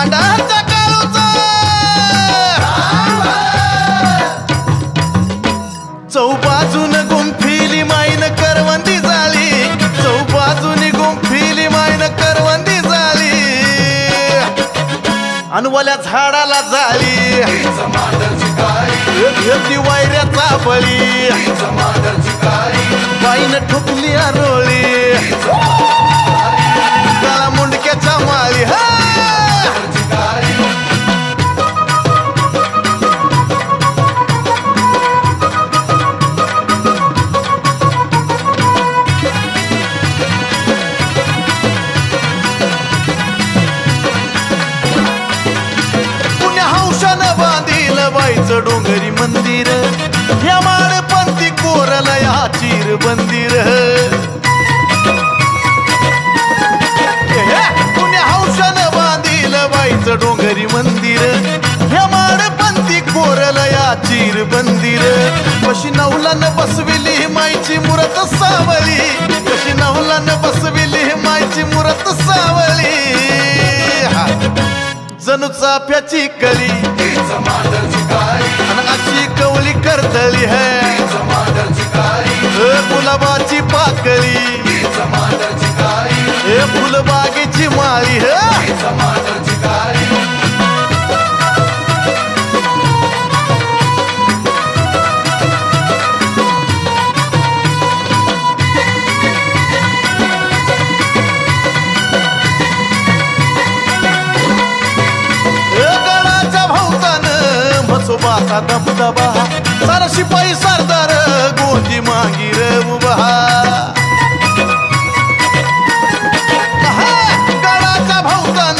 मांडाचा काळूचा चौबाजून गुंफिली माईन करवंदी झाली चौबाजूनी गुंफिली माईन करवंदी झाली अनवल्या झाडाला झाली घेतली वायऱ्याचा बळी बाईनं ठोकली आरोळी गळा मुंडक्याच्या माळी हा बाईचं डोंगरी मंदिर या माळपंथी कोरला या चिर बंदिर पुण्या हौशानं बांधील बाईचं डोंगरी मंदिर या माळपंथी कोरला या चिर बंदिर कशी नवलानं बसविली माईची मूरत सावली कशी नवलानं बसविली माईची मूरत सावली जणू चाफ्याची कली अशी कवली करतली है गुलाबाची पाकळी फुलबागेची माळी म्हसोबाचा दबदबा सारा शिपाई सरदार गोंजी मांगीर उभा गडाच्या भोवतान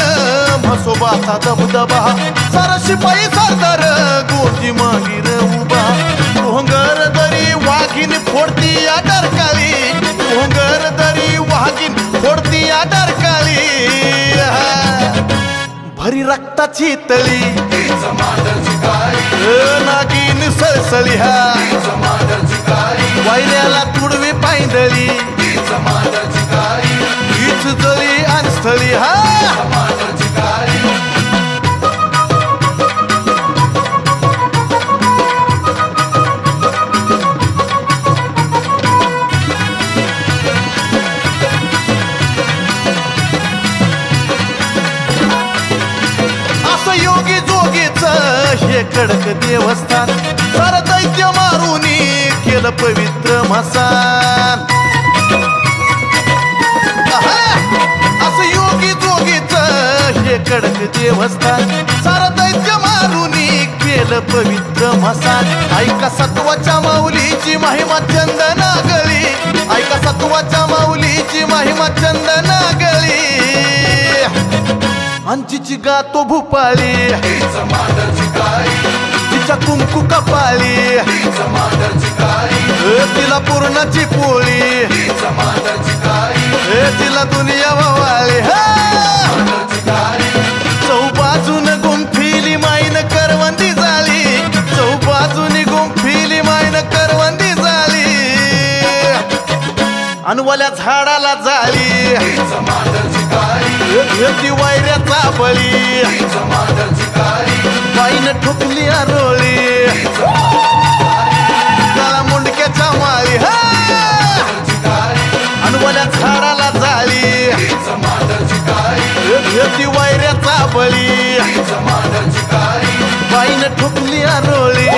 म्हसोबाचा दबदबा सारा शिपाई सरदार गोंजी मांगीर उभा भोंगर दरी वाघीन फोडती या डरकाळी भोंगर दरी वाघीन फोडती या डरकाळी भरी रक्ताची तळी नागिन सळसळी हा वायऱ्याला तुडवी पायंदळी हीच जळी अनस्थळी हा योगी जोगीच हे कडक देवस्थान सार दैत्य मारुनी केलं पवित्र मसान असं योगी जोगीच हे कडक देवस्थान सार दैत्य मारुनी केलं पवित्र मसान ऐका सत्वाच्या माऊलीची महिमा चंदना गळी ऐका सत्वाच्या माऊलीची महिमा चंदना गळी अंजीची गातो भूपाळी तिच्या कुंकू कपाळी तिला पूर्णाची पोळी तिला दुनिया वावाळी चौबाजून गुंफिली माईन करवंदी झाली चौबाजूनी गुंफिली माईन करवंदी झाली अनवल्या झाडाला झाली घेतली वायऱ्याचा बळी बाईनं ठोकली आरोळी गळा मुंडक्याच्या माळी अनवल्या झाडाला झाली घेतली वायऱ्याचा बळी बाईनं ठोकली आरोळी